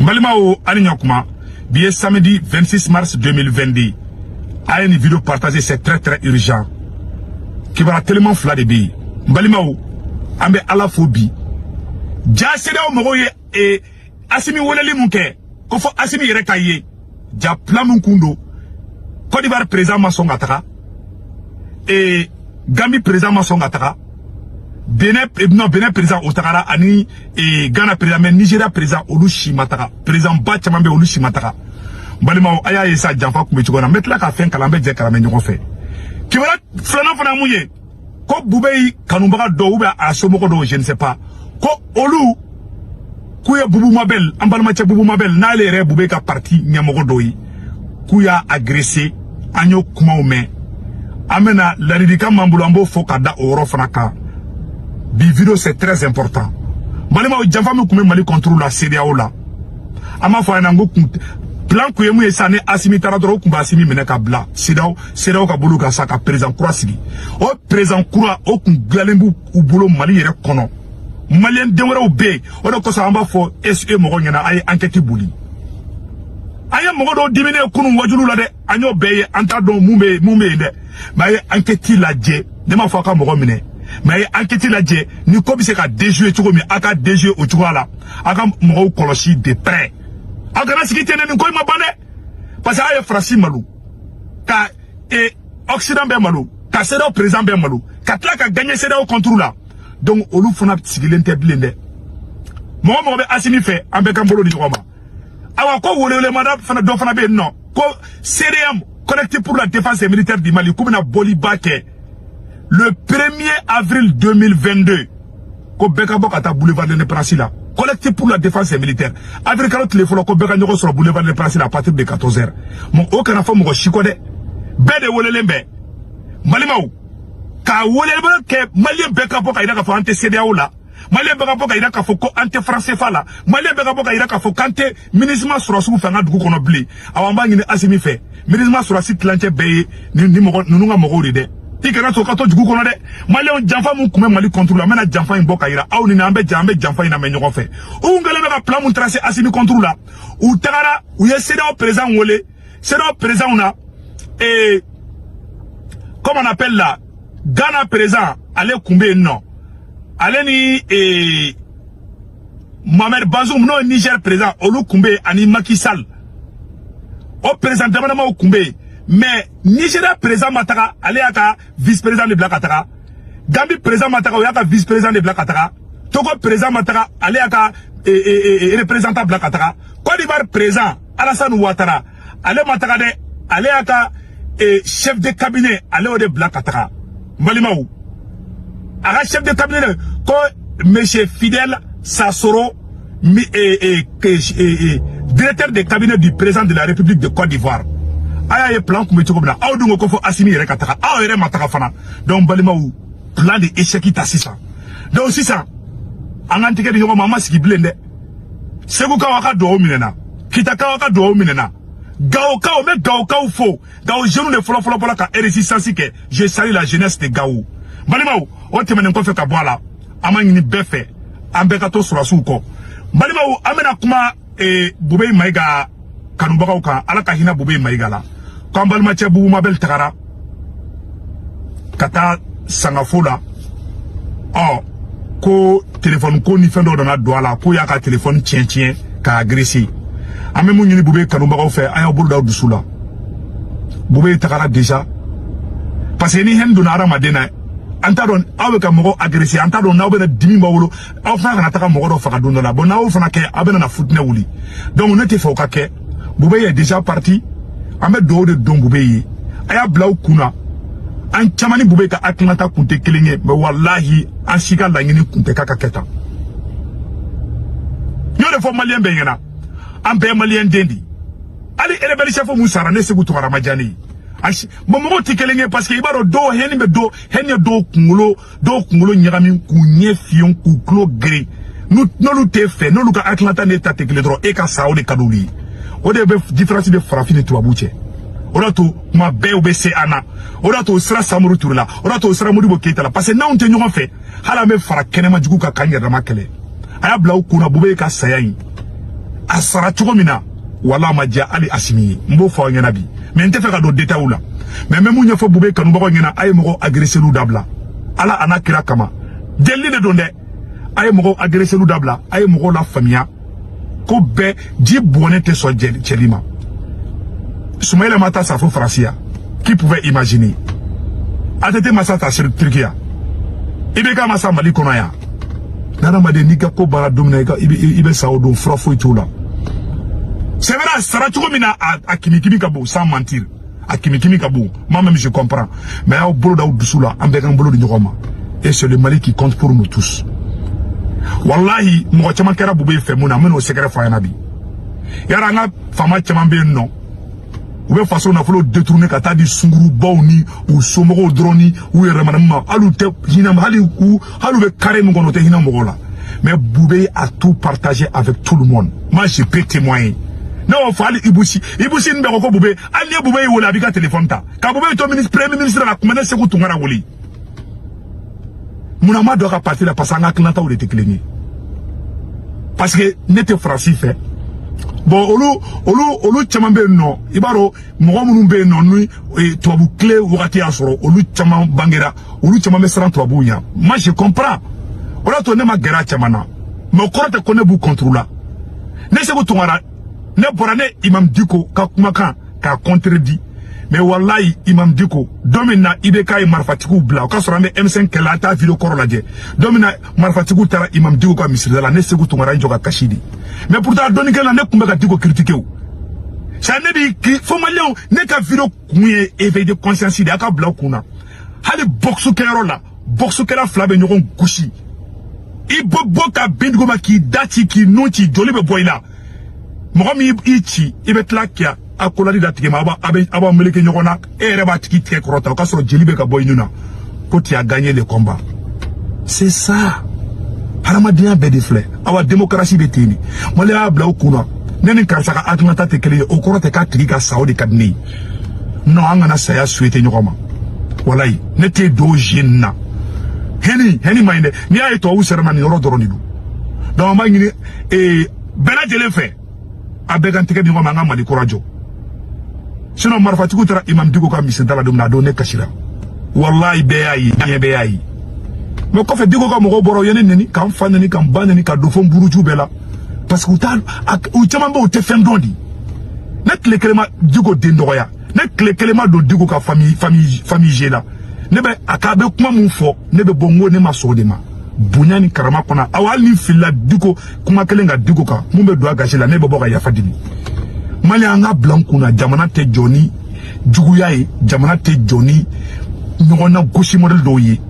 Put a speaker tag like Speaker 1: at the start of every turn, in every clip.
Speaker 1: Mbalimao Aninyakuma, billet samedi 26 mars 2022. A une vidéo partagée, c'est très urgent. Qui va tellement fla de billes. Mbalimao, ambe ala phobie. Ja Sedao Mogoye et Asimi Woleli Munke. Kofo Asimi Yerekaye. Ja Plamunkundo. Côte d'Ivoire présent Masson Ataka. Et Gambie présent Masson Ataka. Benin présent Otakara Ani et Ghana présent mais Nigeria présent Olushi Mataka. Présent Bachamambe Olushi Mataka. Mbalimao aya esa jamfa kumechugona metla ka fen kalambe je karame nyoko fe. Ki wala flana fana muye. Ko Boubei Kanumbaga do ou bien à Somoko do, je ne sais pas. Ko Olu Kouya Boubou Mabel, Ambalmacha Boubou Mabel, Nale Boubei ka parti Nyamoko doi. Kouya agressé, Agno Kumaoume. Amena l'aridika Mambulambo Fokada Oro Fanaka. Bi vidéo c'est très important. Malima o jamfa me kume mali contrôle la CEDEAO là. Ama fa nango plan ku yemu esane Asimi taradoro kumba Asimi meneka bla. CEDEAO ka bolu ka saka président Kouasigi. O président Koura o kun glalembu u bolo mali yere kono. Malien demora o be. O do ko sa amba fo SE mogo nyana ay enquête buli. Aya mogo do dimine kunu wajulu la de anyo beye anta don mumbe de. Ba ye enquête la je. De ma fo ka mogo mine. Mais enquête la dje ni ko bi se ka déjouer tugo mi aka déjouer o tugo la aka mo kolosi de près aka na sigi tene ni ko ma bane parce que ay Francis Malou ka et Occident be Malou ka CEDEAO président be Malou ka tla ka gagner CEDEAO contre là donc olu fona sigi lente blende mo be Asimi fait ambe kambolo di roma awa ko wolele madame fana do fana be non ko CDM collectif pour la défense militaire du Mali ko na boli baké. Le 1er avril 2022, ko beka boka ta boulevard de Nepransi là, collectif pour la défense militaire. Avec le téléphone, ko beka nyoko sur le boulevard de Nepransi à partir de 14h. Mon aucun enfant mo chikode. Bede wolelembe. Malimao. Ka wolelebe ke malien beka boka ida ka fo ante CEDEAO là. Malien beka boka ida ka fo ko ante français fa là. Malien beka boka ida ka fo kante ministre sur sou fanga dugu kono bli. Awamba ngini Asimi fait. Ministre sur site lanche beye ni mo nunga mo de. Ikana to kato jugu kono de Malion jamfa mu kume mali contrôle la mena jamfa imboka ira aw ni nambe jamfa ina menyo fe o ngale be ka plan mu tracer Asimi contrôle la ou tagara ou ye CEDEAO président wole CEDEAO président una et comment on appelle là Ghana président allez kumbe non allez ni et Mohamed Bazoum non Niger président olu kumbe ani Macky Sall au président demandement au kumbe. Mais Nigeria président Mataka, allez à ta vice-président de Black Ataka. Gambie président Mataka, ou à ta vice-président de Black Ataka. Togo président Mataka, allez à ta représentant Black Ataka. Côte d'Ivoire président Alassane Ouattara, allez Mataka de, allez à ta chef de cabinet, allez au de Black Ataka. Malimaou. À chef de cabinet, monsieur Fidel Sassoro, directeur de cabinet du président de la République de Côte d'Ivoire. Aya plan comme tu comprends. Aw dungo ko fo Asimi yere kataka. Aw yere mataka fana. Donc Balimaou plan de échec ta 600. Donc 600. Angantike di ngoma mama siki blende. Segu ka waka do minena. Kitaka waka do minena. Gao ka o me gao ka fo. Gao jeune de folo ka résistance ke. Je salue la jeunesse de Gao. Balimaou o temene ko fe ka boala. Amani ni befe. Ambeka to sura suko. Balimaou amena kuma Boubei Maïga Kanumbaga ka ala ka hina Boubei Maïga la. Quand Balmacha Boubou Mabel Tagara Kata Sangafola oh ko téléphone ko ni fendo dans la douala ko ya ka téléphone tien ka agressé ame mu nyini Boubei Kanumbaga fait aya bulu da dusula Boubei Tagara déjà parce que ni hen dona ara madena anta don awe ka mogo agressé anta don na obena dimi bawolo aw fa kana taka mogo do fa don la bon na o fana ke abena na footne wuli donc ne te faut ka ke Boubei est déjà parti. Ame do de don Boubei aya blau kuna an chamani Boubei ka atlanta kunte kelinge mais wallahi an shika la ngini kunte kaka keta yo de fo malien be ngena an be malien dendi ali rebeli chef musara ne se gutu ramajani ashi momo ti kelinge parce que ibaro do heni be do heni do kungulo nyagami kunye fion ku klo gre nous lu te fait nous lu ka atlanta ne ta tekele dro e ka sawo de kaduli. O de be différence de farafine to abuche orato ma be obese ana orato sra samuru turla orato sra modibo keita la parce que na on te nyongo fait hala me fara kenema jugu ka kanya da makele aya bla kuna Boubei ka sayayi a sara cogo mina wala ma dia ali asimi mbo fo ngena bi mais nte fe ka do détail la mais même ñu fa bubé kanu bako ngena ay moko agressé lu dabla ala ana kira kama jelli de donde ay moko agressé lu dabla ay moko la famia ko be di bonete so jelima Soumaïla Mata sa fo Francia qui pouvait imaginer atete masata sur Turquia ibeka masa mali konaya nana made nika ko bara domina ibe saodo frafo itula c'est vrai sara tuko mina a kimi kabo sans mentir a kimi kabo moi même je comprends mais au bolo da dusula ambeka bolo de nyoma et c'est le Mali qui compte pour nous tous wallahi mo chama kera bube fe muna meno secret fa yanabi yara nga fama chama be non ou bien façon na folo détourner kata di sunguru bawni ou somogo droni ou remanama alu te hinam hali ou halu be carré mo gono te hinam mogola mais Boubé a tout partagé avec tout le monde moi je peux témoigner non fali ibusi nbe ko Boubé ali Boubé wala bi ka téléphone ta ka Boubé to ministre premier ministre la kumene se ko tungara woli muna ma do ka partir la pasanga klanta ou de te cligner parce que n'était français fait bon olu chaman be no ibaro mogo munun be no nu tobu clé wakati asoro olu chaman bangera olu chaman be sran tobu nya moi je comprends ola to ne ma gera chamana mais korate ko ne bu contrôler ne se ko tungara ne borane imam diko ka kuma kan ka contredit mais wallahi imam diko domina ibeka e marfatiku bla ka soro me M5 kala ta video korola je domina marfatiku tara imam diko ka misri la ne se ko tungara njoka kashidi mais pourtant doni que la ne kumbe ka diko critiquer ou ça ne bi ki fo malien ne ka video kuye éveil de conscience ida ka bla kuna hali boxu kero la boxu kera flabe nyoko kushi ibo ka bindigo ma ki dati ki noti joli be boyla mo mi ichi ibe tlakia akoladi datige ma aba meleke nyokona ere ba tiki te krota ka so jeli be ka boynuna ko ti a gagné le combat c'est ça Haramadien be defle awa démocratie be teni mo le abla okuna neni karsa ka atmata te kele okoro te ka tigi ka saudi kadni no angana saya suete nyokoma walai nete do jinna heni mainde ni ay to usere man yoro doroni du donc ma ngi bela jele fe abegante ke bi ngoma ngama di courage sinon marfatiku tara imam digo ka misentala dum na do ne kashira wallahi be ayi mais ko fe digo ka mo boro yene neni kam fanani kam banani ka do fon buruju bela parce que ou chama ba o te fendondi net le kelema digo de ndoya net le kelema do digo ka famille jela ne be akabe kuma mun fo ne be bongo ne maso de ma bunyani karama kona awal ni filla digo kuma kelenga digo ka mun be do agashela ne be boka ya fadini mali anga blanco na jamana te joni juguyaye jamana te joni nyona goshi model doye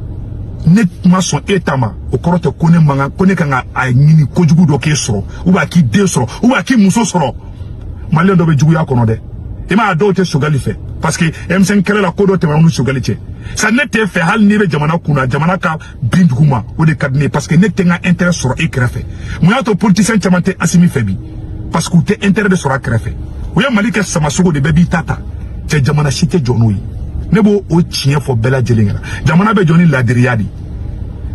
Speaker 1: ne ma son etama o korote kone manga kone kanga a nyini kojugu do ke soro uba ki de soro uba ki muso soro mali ndo be juguya kono de e ma do te sogali fe parce que M5 kele la kodo te wonu sogali che ça ne te fait hal ni be jamana kuna jamana ka binduguma o de kadne parce que ne te nga intérêt soro e krefe mo yato politicien chamante asimi febi parce que tu es intérêt sur la crève. Oui, Malika Samasugo de baby tata. Tu es Jamana Cité Jonoui. Nebo o chien fo bella jelinga. Jamana be Johnny la deriadi.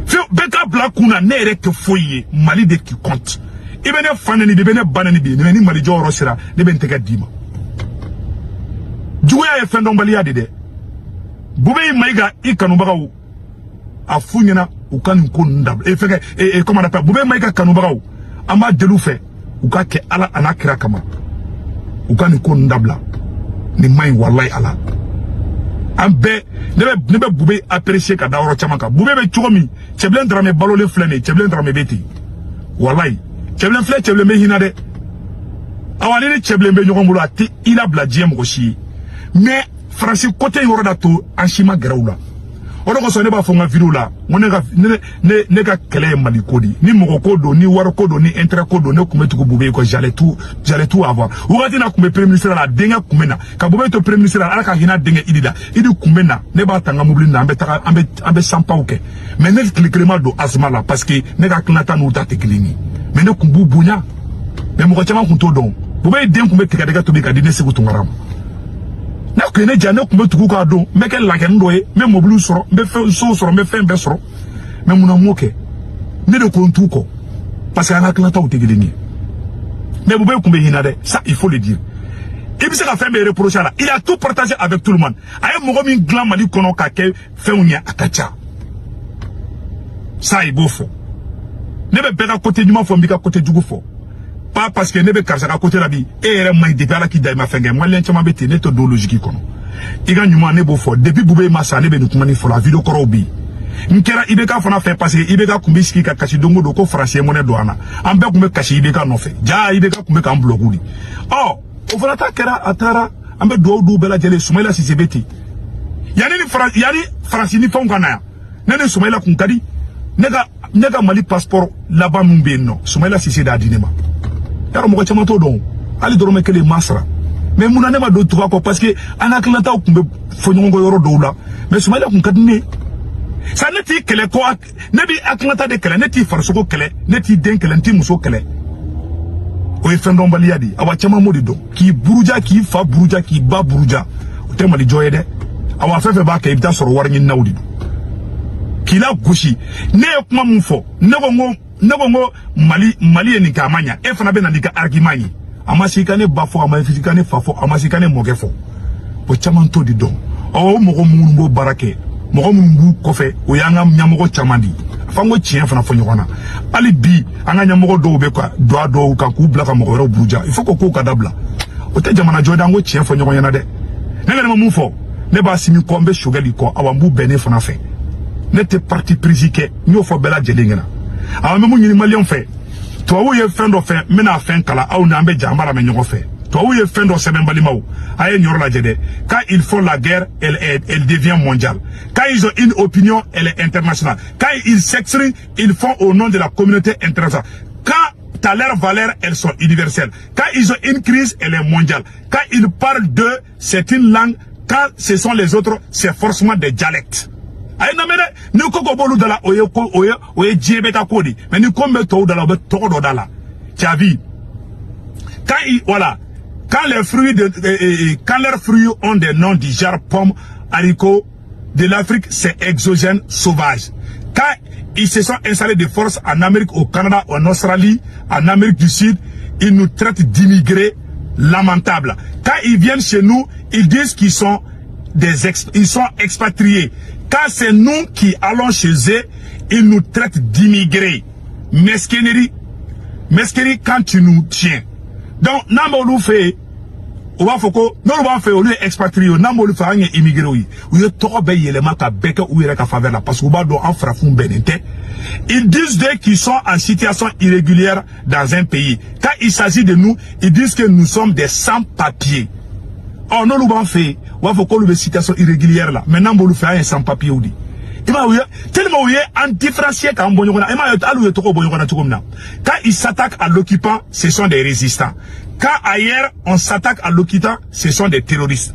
Speaker 1: Fio beka blakuna ne rek foyer Mali de qui compte. Ibene fanani bi bene banani bi ne ni Mali joro sira ne ben tega dima. Juya e fendon balia de. Bube maiga ikanubagaw. Afunyana ukani ko ndab. E feke e comment on appelle Bube maiga kanubagaw. Ama delu fe uka ke ala anakira kama uka ni ko ndabla ni mai wallahi ala ambe nebe Boubé apprécier ka dawro chamaka Boubé be chomi cheblen drame balole flene cheblen drame beti wallahi cheblen flene cheblen me hinade awani ni cheblen be nyongolo ati ila bladie mkoshi mais français côté yoro dato anshima grawla ono ko so ne ba fonga video la ne ka kele mali kodi ni moko kodo ni waro kodo ni intérêt kodo ne kumetu ko Boubé ko j'allais tout avoir wati na kumbe premier ministre la denga kumena ka Boubé to premier ministre ala ka hina denga idida idi kumena ne ba tanga mobili na ambe sampa oke mais ne cliquement do asma la parce que ne ka knata no ta teklini mais ne kumbu bunya mais moko chama kunto don Boubé den kumbe tikadega to be ka dine segu tungaram na ko ne jane ko metuku ka do meke la ken doye me mobulu soro be fe so soro me fe be soro me muna moke ne de ko ntuko parce que ana klata o tegeli ni Mais Boubé Koumbe Hinade, ça il faut le dire. Il s'est fait mes reproches là. Il a tout partagé avec tout le monde. Aïe Mogomi Glan Mali Kono Kake fait un ya Akacha. Ça est beau faux. Ne be beka côté du mafo mbika côté du faux. Pas parce que ne be karsa côté la vie. Et remai de bala ki daima fenge. Moi l'enchama bete neto do logique kono. Iga nyuma ne beau faux. Depuis Boubé Massa ne be nukumani fo la vidéo korobi. Nkera Ibeka fana fait passer Ibeka kumbiski ka kashi dongo doko français monnaie douana. Ambe kumbe kashi Ibeka no fait. Ja Ibeka kumbe ka mblogouli. Oh, o fana ta kera atara ambe do bela jele Soumaïla Cissé beti. Yani France ni fon kana. Nene Soumaïla kunkadi. Nega Mali passeport là-bas mumbe no. Soumaïla Cissé da dinema. Yaro mo chama to don. Ali dorome kele masra. Mais muna ne ma do tuwa ko parce que anaklanta kumbe fonjongo yoro do la. Mais Soumaïla kunkadi ne. Ça n'est pas que les quoi, n'est pas Atlanta de Kele, n'est pas Farsoko Kele, n'est pas Den Kele, n'est pas Mousso Kele. Ou est Fendon Baliadi, Awa Chama Modido, qui Bourouja, qui fa Bourouja, qui ba Bourouja. Ou t'es mal joyé, Awa fait bas qu'il t'a sur Warning Naudido. Qui l'a gouchi, n'est pas mon faux, Negongo, Mali et Nikamania, et Fanaben Nika Argimani. Amasikane Bafo, Amasikane Fafo, Amasikane Mogefo. Ou Chamanto di don. Oh, Mogomumbo Barake. Mogomungu kofe oyanga nyamogo chamandi fango chien fana fonyona ali bi anga nyamogo do be kwa do ka ku blaka mogoro buja il faut ko kadabla o te jamana jodango chien fonyona de nanga ne mumfo ne ba simi kombe shogali ko awambu bene fana fe ne te parti prisike nyo fo bela jelingena awame mu nyini malion fe to wo ye fendo fe mena fen kala aw na ambe jambara me nyogo fe to wo ye fendo seben balimao aye nyoro la jede quand ils font la guerre elle devient mondiale quand ils ont une opinion elle est internationale quand ils s'expriment ils font au nom de la communauté internationale quand à leur valeur elles sont universelles quand ils ont une crise elle est mondiale quand ils parlent d'eux c'est une langue quand ce sont les autres c'est forcément des dialectes aye na mede ni koko bolu dala oye djebeta kodi mais ni kombe to dala be to do dala tu as vu quand voilà quand les fruits quand leurs fruits ont des noms du genre pommes, haricots de l'Afrique, c'est exogène sauvage. Quand ils se sont installés de force en Amérique, au Canada, en Australie, en Amérique du Sud, ils nous traitent d'immigrés lamentables. Quand ils viennent chez nous, ils disent qu'ils sont ils sont expatriés. Quand c'est nous qui allons chez eux, ils nous traitent d'immigrés. Mesquinerie quand tu nous tiens. Donc, Nambolou fait, on va foko, non, on va faire, on est expatrié, Nambolou fait un immigré, oui. Ou est trop belle, il est maka beka, ou il est à faveur là, parce qu'on va en frafou benente. Ils disent d'eux qu'ils sont en situation irrégulière dans un pays. Quand il s'agit de nous, ils disent que nous sommes des sans-papiers. Oh, non, on va faire, on va foko, une situation irrégulière là. Mais Nambolou fait un sans-papier, ou dit. Tellement indifférencié quand ils s'attaquent à l'occupant, ce sont des résistants. Quand ailleurs on s'attaque à l'occupant, ce sont des terroristes.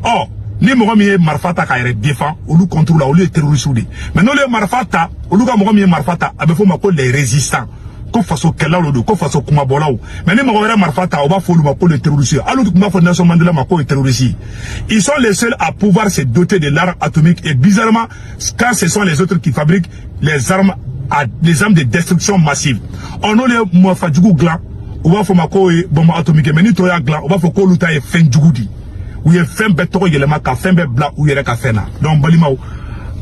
Speaker 1: Oh, ni mogomi marfata ka ere défend ou nous contrôle ou les terroristes. Mais non les marfata, ou nous mogomi marfata, abefo mako les résistants. Ko faso kela lodo, ko faso kuma bolao. Mais ni mogomi marfata, on va folu mako les terroristes. Alors que mako Nelson Mandela mako les terroristes. Ils sont les seuls à pouvoir se doter de l'arme atomique et bizarrement, quand ce sont les autres qui fabriquent les armes de destruction massive. On a les mouafadjougou gland, on va faire mako bombe atomique, mais ni toya gland, on va faire ko luta et fin djougudi. Ou ye fin betoro yelema ka fin be bla ou yele ka fena. Donc balimao,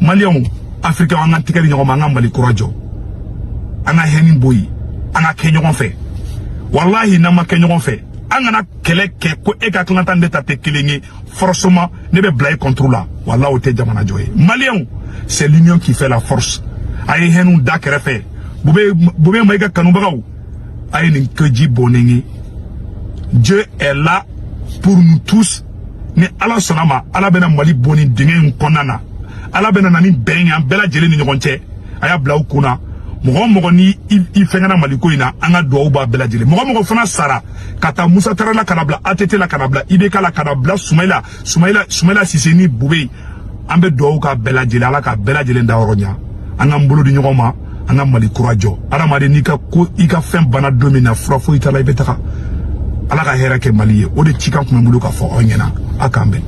Speaker 1: Malion, Africain on a tikali nyoma ngambali kurajo. Ana henin boyi. Anga kenyon fait. Wallahi nama kenyon fait. Anga kele ke ko eka klanta ndeta te kelengi forcément ne be blaye contrôle là. Wallahi ote jamana joye. Malien, c'est l'union qui fait la force. Aye henu dakere fait. Boube maïga kanubagaou. Aye n'inkeji bonengi. Dieu est là pour nous tous. Mais Allah sonama, Allah bena mali boni dingen konana. Allah bena nani benga bela jeli ni nyokonche. Aya blaou kuna. Mogo ni il fengana maliko ina anga do ba beladile mogo fana sara kata Musa Tarala kanabla atete la kanabla Ibeka la kanabla Soumaïla Cissé ni Boubé ambe do ka beladile ala ka beladile ndawronya anga mbolo di nyoma anga maliko rajo ala made nika ko ika fem bana domina frafo itala ibetaka ala ka hera ke maliye o de chika kumembulu ka fo onyena akambe